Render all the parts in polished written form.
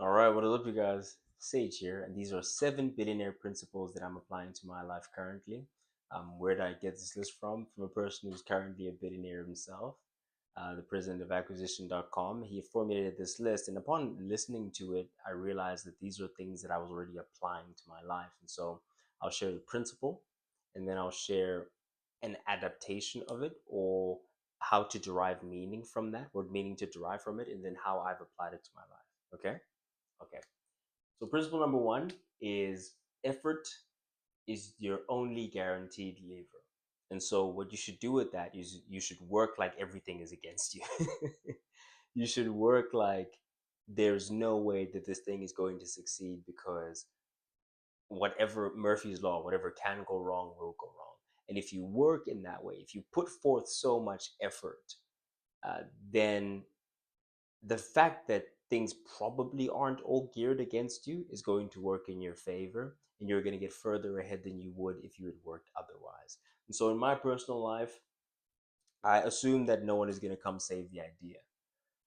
All right, what is up, you guys? Sage here, and these are 7 billionaire principles that I'm applying to my life currently. Where did I get this list from? From a person who's currently a billionaire himself, the president of acquisition.com. He formulated this list, and upon listening to it, I realized that these are things that I was already applying to my life. And so I'll share the principle, and then I'll share an adaptation of it, or how to derive meaning from that, what meaning to derive from it, and then how I've applied it to my life. Okay? Okay. So principle number one is effort is your only guaranteed labor. And so what you should do with that is you should work like everything is against you. You should work like there's no way that this thing is going to succeed because whatever Murphy's law, whatever can go wrong will go wrong. And if you work in that way, if you put forth so much effort, then the fact that things probably aren't all geared against you is going to work in your favor, and you're going to get further ahead than you would if you had worked otherwise. And so in my personal life, I assume that no one is going to come save the idea.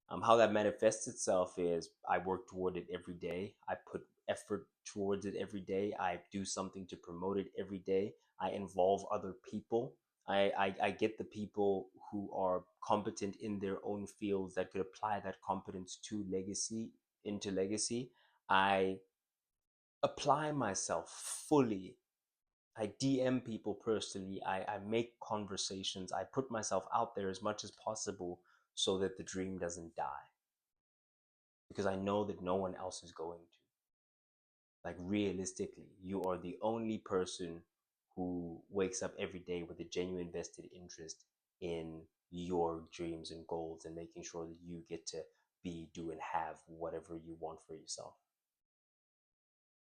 How that manifests itself is I work toward it every day. I put effort towards it every day. I do something to promote it every day. I involve other people. I get the people who are competent in their own fields that could apply that competence to legacy, into legacy. I apply myself fully. I DM people personally. I make conversations. I put myself out there as much as possible so that the dream doesn't die, because I know that no one else is going to. Like, realistically, you are the only person who wakes up every day with a genuine vested interest in your dreams and goals and making sure that you get to be, do, and have whatever you want for yourself.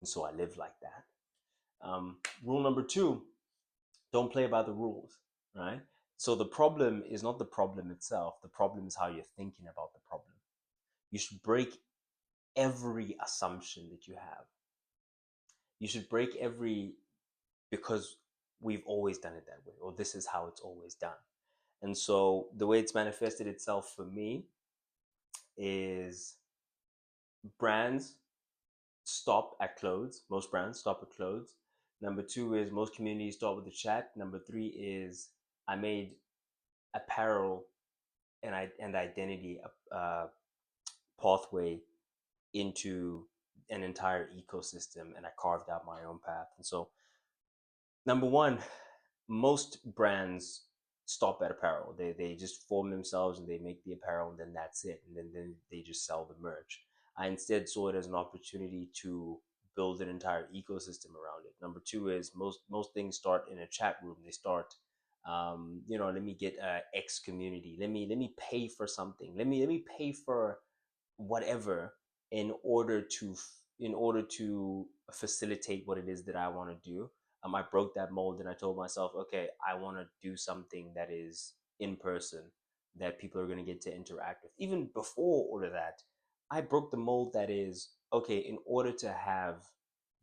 And so I live like that. Rule number two, don't play by the rules, right? So the problem is not the problem itself, the problem is how you're thinking about the problem. You should break every assumption that you have. You should break every, because we've always done it that way, or this is how it's always done. And so the way it's manifested itself for me is brands stop at clothes. Most brands stop at clothes. Number two is most communities start with a chat. Number three is I made apparel and identity pathway into an entire ecosystem, and I carved out my own path. And so number one, most brands stop at apparel. They just form themselves and they make the apparel, and then that's it. And then they just sell the merch. I instead saw it as an opportunity to build an entire ecosystem around it. Number two is most things start in a chat room. They start, let me get a X community. Let me pay for something. Let me pay for whatever in order to facilitate what it is that I want to do. I broke that mold and I told myself, okay, I want to do something that is in person, that people are going to get to interact with. Even before all of that, I broke the mold that is, okay, in order to have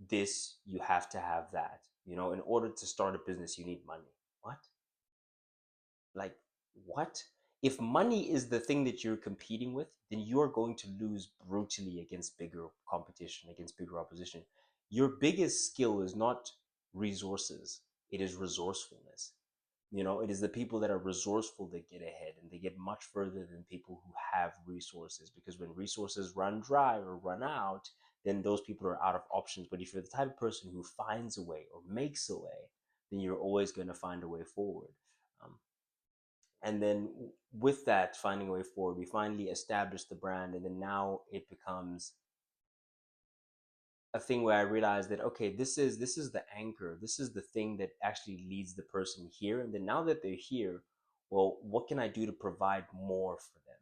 this, you have to have that. In order to start a business, you need money. What? Like, what? If money is the thing that you're competing with, then you're going to lose brutally against bigger competition, against bigger opposition. Your biggest skill is not resources, it is resourcefulness. It is the people that are resourceful that get ahead, and they get much further than people who have resources, because when resources run dry or run out, then those people are out of options. But if you're the type of person who finds a way or makes a way, then you're always going to find a way forward. Um, and then with that finding a way forward, we finally established the brand, and then now it becomes a thing where I realized that, okay, this is the anchor, this is the thing that actually leads the person here. And then now that they're here, well, what can I do to provide more for them?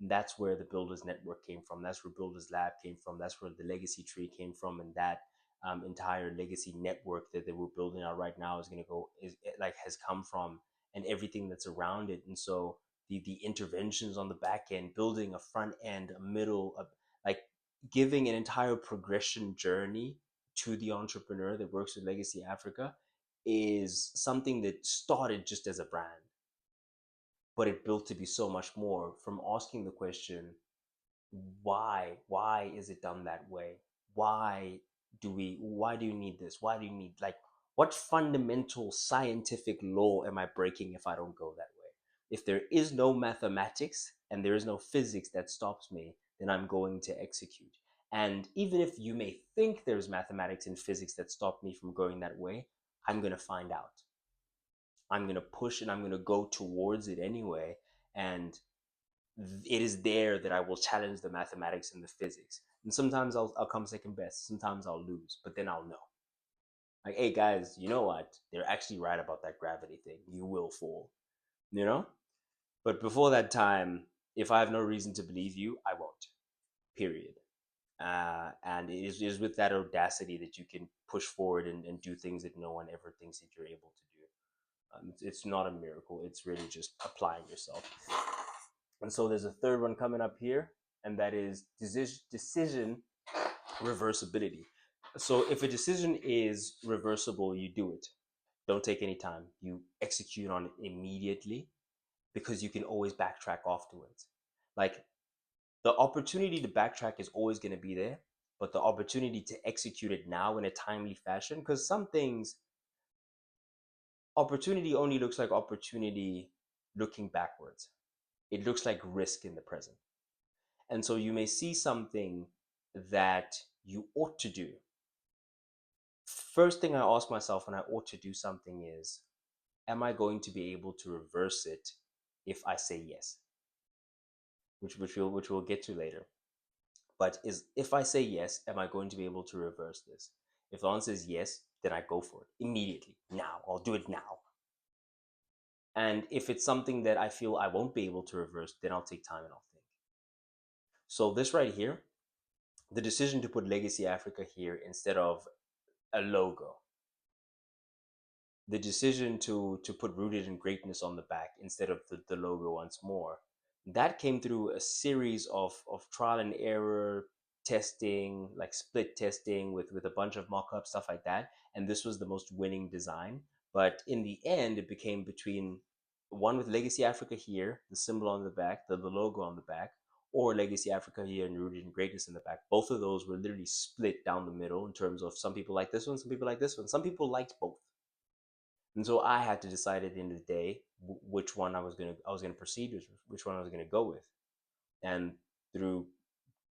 And that's where the Builders Network came from. That's where Builders Lab came from. That's where the Legacy Tree came from, and that entire legacy network that we're building out right now is going to go is like has come from, and everything that's around it. And so the interventions on the back end, building a front end, a middle, like giving an entire progression journey to the entrepreneur that works with Legacy Africa, is something that started just as a brand, but it built to be so much more. From asking the question, Why is it done that way? Why do you need this? Why do you need, like, what fundamental scientific law am I breaking if I don't go that way? If there is no mathematics and there is no physics that stops me, then I'm going to execute. And even if you may think there's mathematics and physics that stop me from going that way, I'm going to find out. I'm going to push and I'm going to go towards it anyway. And it is there that I will challenge the mathematics and the physics. And sometimes I'll come second best. Sometimes I'll lose, but then I'll know. Like, hey guys, you know what? They're actually right about that gravity thing. You will fall, you know? But before that time, if I have no reason to believe you, I won't. Period. And it is with that audacity that you can push forward and do things that no one ever thinks that you're able to do. It's not a miracle. It's really just applying yourself. And so there's a third one coming up here, and that is decision reversibility. So if a decision is reversible, you do it. Don't take any time. You execute on it immediately because you can always backtrack afterwards. Like, the opportunity to backtrack is always going to be there, but the opportunity to execute it now in a timely fashion, because some things, opportunity only looks like opportunity looking backwards. It looks like risk in the present. And so you may see something that you ought to do. First thing I ask myself when I ought to do something is, am I going to be able to reverse it if I say yes? Which we'll get to later. But is, if I say yes, am I going to be able to reverse this? If the answer is yes, then I go for it immediately. Now, I'll do it now. And if it's something that I feel I won't be able to reverse, then I'll take time and I'll think. So this right here, the decision to put Legacy Africa here instead of a logo, the decision to put Rooted in Greatness on the back instead of the logo once more, that came through a series of trial and error testing, like split testing with a bunch of mock-ups, stuff like that. And this was the most winning design. But in the end, it became between one with Legacy Africa here, the symbol on the back, the logo on the back, or Legacy Africa here and Rooted in Greatness in the back. Both of those were literally split down the middle in terms of some people like this one, some people like this one, some people liked both. And so I had to decide at the end of the day which one I was gonna proceed with, which one I was gonna go with. And through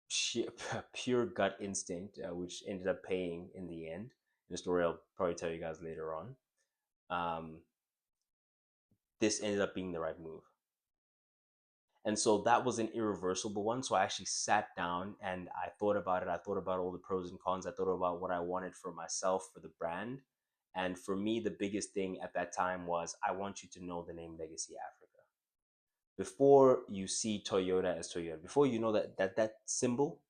sheer, pure gut instinct, which ended up paying in the end, the story I'll probably tell you guys later on, um, this ended up being the right move. And so that was an irreversible one. So I actually sat down and I thought about it. I thought about all the pros and cons. I thought about what I wanted for myself, for the brand. And for me, the biggest thing at that time was, I want you to know the name Legacy Africa. Before you see Toyota as Toyota, before you know that symbol,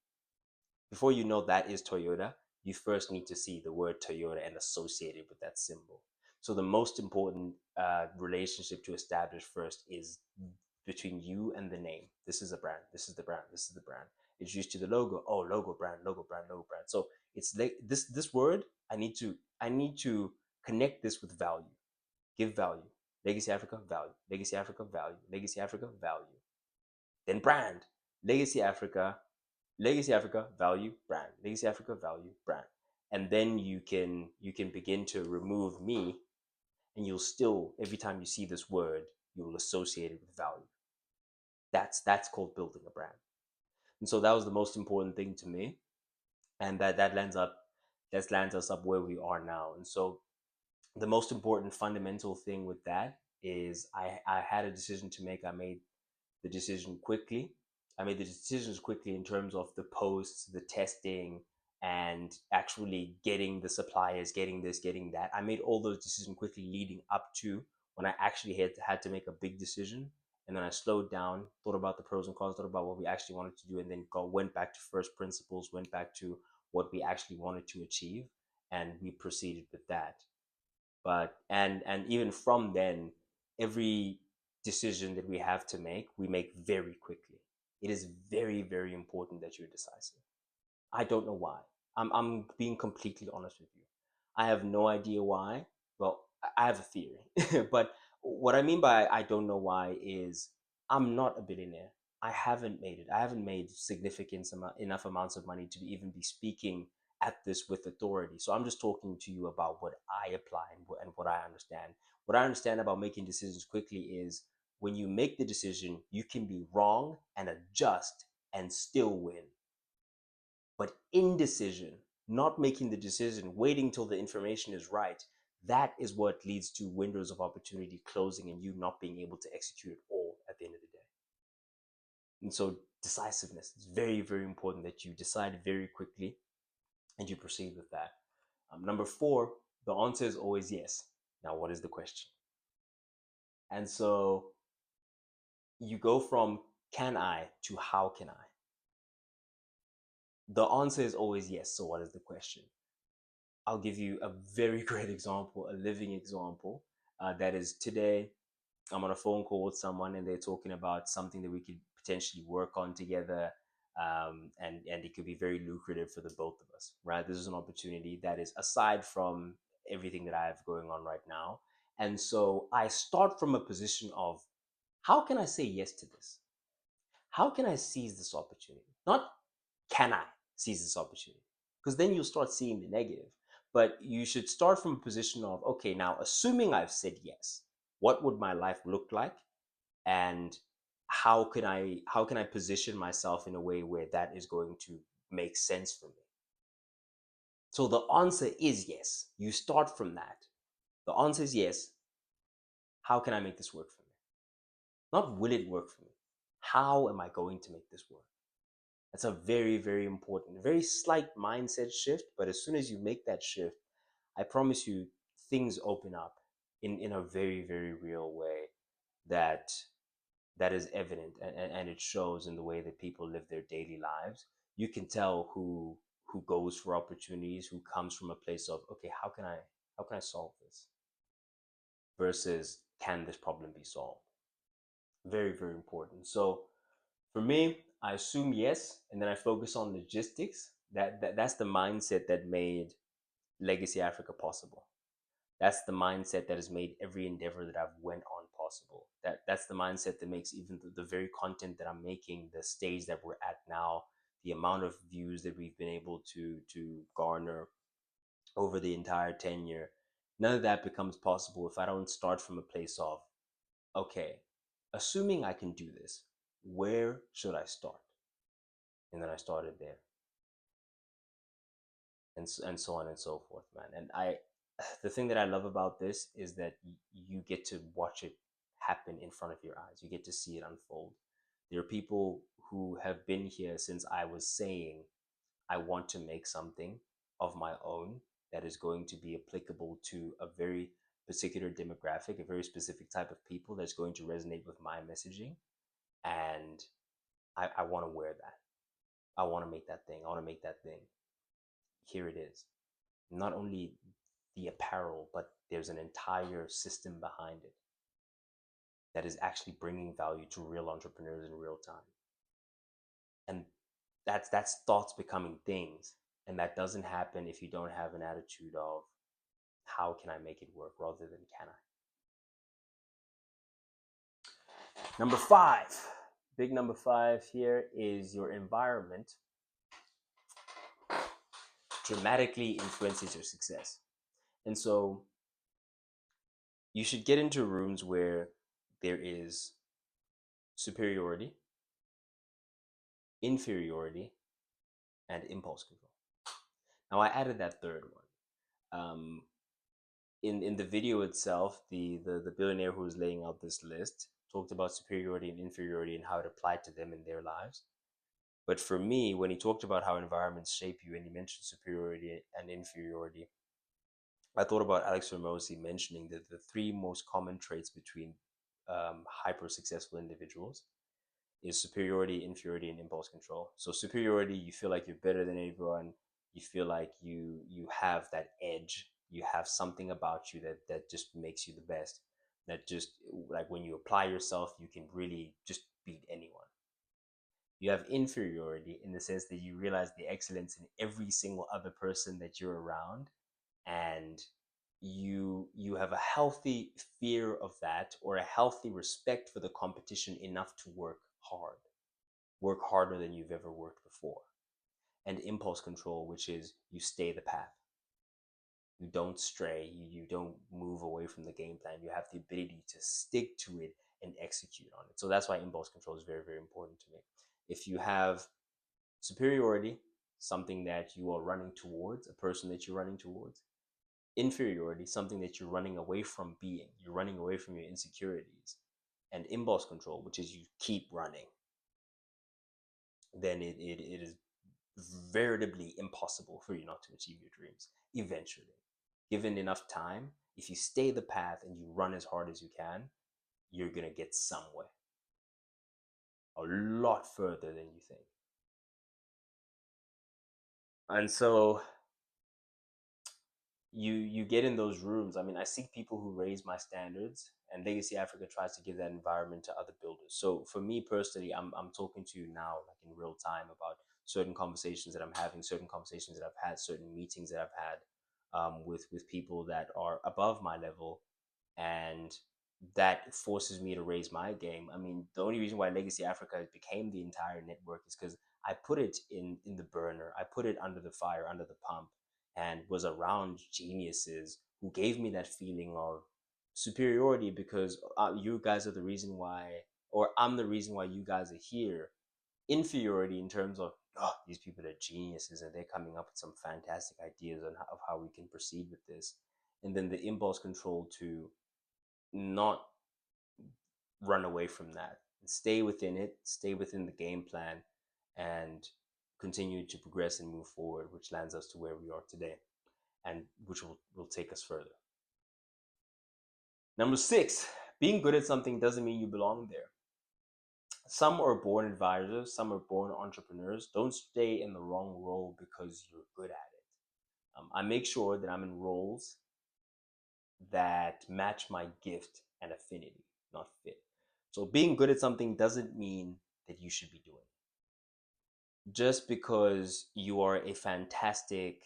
before you know that is Toyota, you first need to see the word Toyota and associate it with that symbol. So the most important relationship to establish first is between you and the name. This is a brand. This is the brand. This is the brand. It's used to the logo. Oh, logo brand, logo brand, logo brand. So it's like this word. I need to connect this with value. Give value. Legacy Africa value. Legacy Africa value. Legacy Africa value. Then brand. Legacy Africa. Legacy Africa value brand. Legacy Africa value brand. And then you can begin to remove me, and you'll still, every time you see this word, you'll associate it with value. That's called building a brand. And so that was the most important thing to me, and that lands us up where we are now. And so the most important fundamental thing with that is, I had a decision to make. I made the decision quickly. I made the decisions quickly in terms of the posts, the testing, and actually getting the suppliers, getting this, getting that. I made all those decisions quickly leading up to when I actually had to make a big decision. And then I slowed down, thought about the pros and cons, thought about what we actually wanted to do, and then went back to first principles, went back to what we actually wanted to achieve, and we proceeded with that. But and even from then, every decision that we have to make, we make very quickly. It is very, very important that you're decisive. I don't know why. I'm being completely honest with you. I have no idea why. Well, I have a theory. But what I mean by I don't know why is, I'm not a billionaire. I haven't made it. I haven't made enough amounts of money to even be speaking at this with authority. So I'm just talking to you about what I apply and what I understand. What I understand about making decisions quickly is when you make the decision, you can be wrong and adjust and still win. But indecision, not making the decision, waiting till the information is right, that is what leads to windows of opportunity closing and you not being able to execute it all at the end of the day. And so decisiveness is very, very important that you decide very quickly and you proceed with that. Number four, the answer is always yes. Now, what is the question? And so you go from can I to how can I? The answer is always yes. So, what is the question? I'll give you a very great example, a living example. That is today, I'm on a phone call with someone and they're talking about something that we could potentially work on together. And it could be very lucrative for the both of us, right? This is an opportunity that is aside from everything that I have going on right now. And so I start from a position of how can I say yes to this? How can I seize this opportunity? Not can I seize this opportunity? Because then you'll start seeing the negative. But you should start from a position of, okay, now assuming I've said yes, what would my life look like? And how can I position myself in a way where that is going to make sense for me? So the answer is yes. You start from that. The answer is yes. How can I make this work for me? Not will it work for me? How am I going to make this work? That's a very, very important, very slight mindset shift. But as soon as you make that shift, I promise you, things open up in a very, very real way that that is evident and it shows in the way that people live their daily lives. You can tell who goes for opportunities, who comes from a place of, okay, how can I solve this? Versus can this problem be solved? Very, very important. So for me, I assume yes, and then I focus on logistics. That's the mindset that made Legacy Africa possible. That's the mindset that has made every endeavor that I've went on possible. That's the mindset that makes even the very content that I'm making, the stage that we're at now, the amount of views that we've been able to garner over the entire tenure. None of that becomes possible if I don't start from a place of, okay, assuming I can do this, where should I start? And then I started there, and so on and so forth, man. And the thing that I love about this is that you get to watch it happen in front of your eyes. You get to see it unfold. There are people who have been here since I was saying I want to make something of my own that is going to be applicable to a very particular demographic, a very specific type of people that's going to resonate with my messaging. And I want to wear that. I want to make that thing. I want to make that thing. Here it is. Not only the apparel, but there's an entire system behind it that is actually bringing value to real entrepreneurs in real time. And that's thoughts becoming things. And that doesn't happen if you don't have an attitude of how can I make it work rather than can I. Number five, big number five here is your environment dramatically influences your success. And so you should get into rooms where there is superiority, inferiority, and impulse control. Now, I added that third one. In the video itself, the billionaire who was laying out this list talked about superiority and inferiority and how it applied to them in their lives. But for me, when he talked about how environments shape you and he mentioned superiority and inferiority, I thought about Alex Ramosi mentioning that the three most common traits between hyper successful individuals is superiority, inferiority, and impulse control. So superiority, you feel like you're better than everyone. You feel like you have that edge. You have something about you that just makes you the best. That just like when you apply yourself, you can really just beat anyone. You have inferiority in the sense that you realize the excellence in every single other person that you're around, and you have a healthy fear of that or a healthy respect for the competition enough to work hard. work harder than you've ever worked before. And impulse control, which is you stay the path. You don't stray, you don't move away from the game plan. You have the ability to stick to it and execute on it. So that's why impulse control is very, very important to me. If you have superiority, something that you are running towards, a person that you're running towards, inferiority, something that you're running away from being, you're running away from your insecurities, and impulse control, which is you keep running, then it is veritably impossible for you not to achieve your dreams eventually. Given enough time, if you stay the path and you run as hard as you can, you're going to get somewhere. A lot further than you think. And so you get in those rooms. I mean, I seek people who raise my standards, and Legacy Africa tries to give that environment to other builders. So for me personally, I'm talking to you now, like in real time, about certain conversations that I'm having, certain conversations that I've had, certain meetings that I've had with people that are above my level, and that forces me to raise my game. I mean, the only reason why Legacy Africa became the entire network is because I put it in the burner, I put it under the fire, under the pump, and was around geniuses who gave me that feeling of superiority because you guys are the reason why, or I'm the reason why you guys are here. Inferiority in terms of, oh, these people are geniuses and they're coming up with some fantastic ideas of how we can proceed with this. And then the impulse control to not run away from that, stay within it, stay within the game plan, and continue to progress and move forward, which lands us to where we are today, and which will take us further. Number 6, being good at something doesn't mean you belong there. Some are born advisors, some are born entrepreneurs. Don't stay in the wrong role because you're good at it. I make sure that I'm in roles that match my gift and affinity, not fit. So being good at something doesn't mean that you should be doing it. Just because you are a fantastic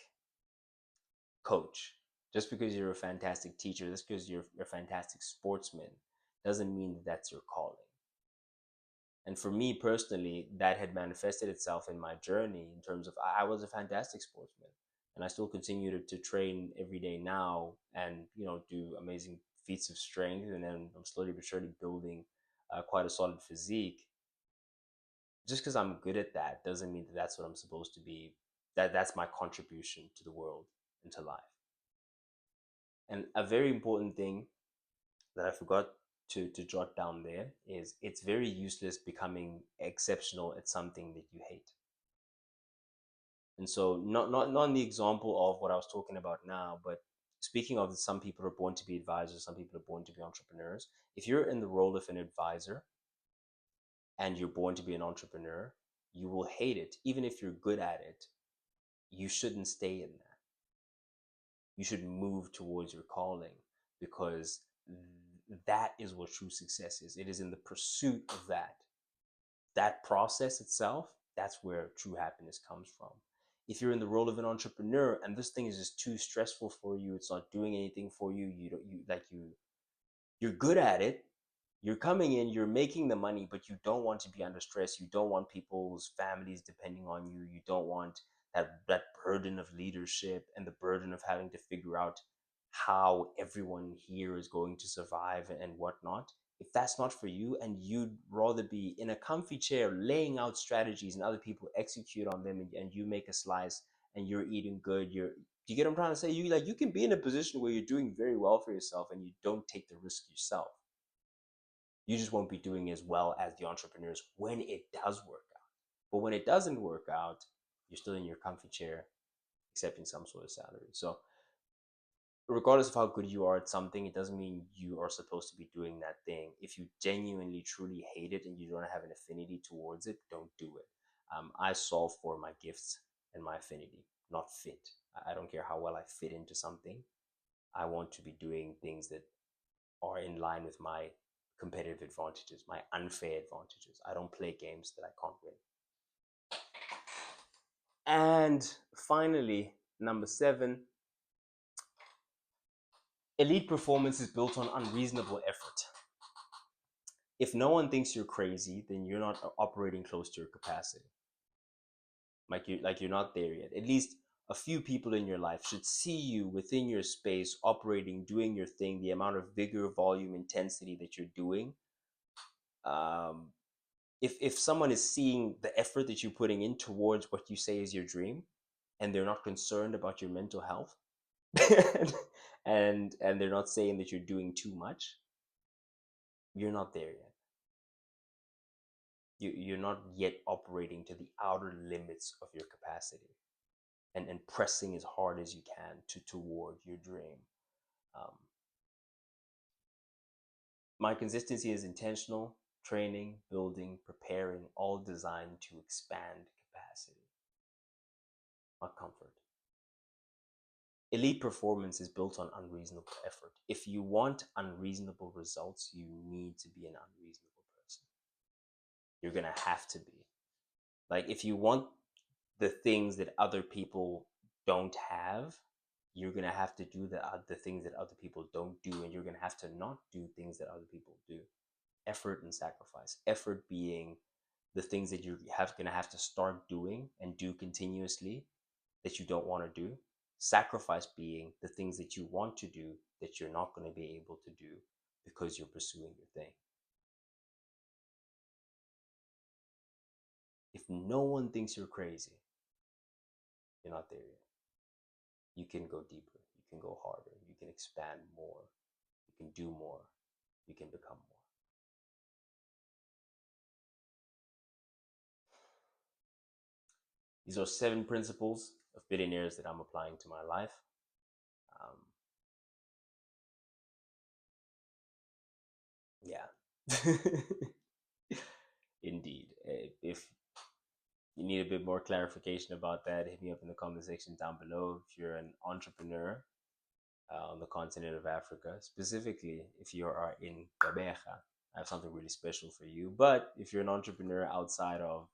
coach, just because you're a fantastic teacher, just because you're a fantastic sportsman, doesn't mean that that's your calling. And for me personally, that had manifested itself in my journey in terms of I was a fantastic sportsman, and I still continue to train every day now, and do amazing feats of strength, and then I'm slowly but surely building quite a solid physique. Just because I'm good at that doesn't mean that that's what I'm supposed to be. That's my contribution to the world and to life. And a very important thing that I forgot to jot down there is it's very useless becoming exceptional at something that you hate. And so not in the example of what I was talking about now, but speaking of some people are born to be advisors, some people are born to be entrepreneurs. If you're in the role of an advisor and you're born to be an entrepreneur, you will hate it. Even if you're good at it, you shouldn't stay in that. You should move towards your calling, because that is what true success is. It is in the pursuit of that process itself. That's where true happiness comes from. If you're in the role of an entrepreneur and this thing is just too stressful for you, it's not doing anything for you, you're good at it, you're coming in, you're making the money, but you don't want to be under stress. You don't want people's families depending on you. You don't want that burden of leadership and the burden of having to figure out how everyone here is going to survive and whatnot. If that's not for you, and you'd rather be in a comfy chair laying out strategies and other people execute on them, and you make a slice and you're eating good, you get what I'm trying to say? You can be in a position where you're doing very well for yourself and you don't take the risk yourself. You just won't be doing as well as the entrepreneurs when it does work out. But when it doesn't work out, you're still in your comfy chair accepting some sort of salary. So regardless of how good you are at something, it doesn't mean you are supposed to be doing that thing. If you genuinely, truly hate it and you don't have an affinity towards it, don't do it. I solve for my gifts and my affinity, not fit. I don't care how well I fit into something. I want to be doing things that are in line with my competitive advantages, my unfair advantages. I don't play games that I can't win. And finally, number 7, elite performance is built on unreasonable effort. If no one thinks you're crazy, then you're not operating close to your capacity. Like you're not there yet. At least a few people in your life should see you within your space, operating, doing your thing. The amount of vigor, volume, intensity that you're doing. Um, if someone is seeing the effort that you're putting in towards what you say is your dream, and they're not concerned about your mental health, and they're not saying that you're doing too much, you're not there yet. You're not yet operating to the outer limits of your capacity, and pressing as hard as you can toward your dream. Um, my consistency is intentional training, building, preparing, all designed to expand capacity, not comfort. Elite performance is built on unreasonable effort. If you want unreasonable results, you need to be an unreasonable person. You're gonna have to be. Like, if you want the things that other people don't have, you're gonna have to do the things that other people don't do, and you're gonna have to not do things that other people do. Effort and sacrifice. Effort being the things that you have gonna have to start doing and do continuously that you don't want to do. Sacrifice being the things that you want to do that you're not going to be able to do because you're pursuing your thing. If no one thinks you're crazy, you're not there yet. You can go deeper, you can go harder, you can expand more, you can do more, you can become more. These are 7 principles of billionaires that I'm applying to my life. Um, yeah. Indeed. If you need a bit more clarification about that, hit me up in the comment section down below. If you're an entrepreneur on the continent of Africa, specifically if you are in Gabega, I have something really special for you. But if you're an entrepreneur outside of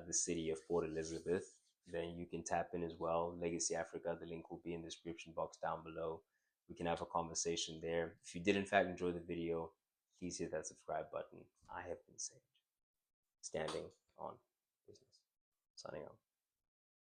the city of Port Elizabeth, then you can tap in as well. Legacy Africa, the link will be in the description box down below. We can have a conversation there. If you did in fact enjoy the video, please hit that subscribe button. I have been Sage, standing on business. Signing out.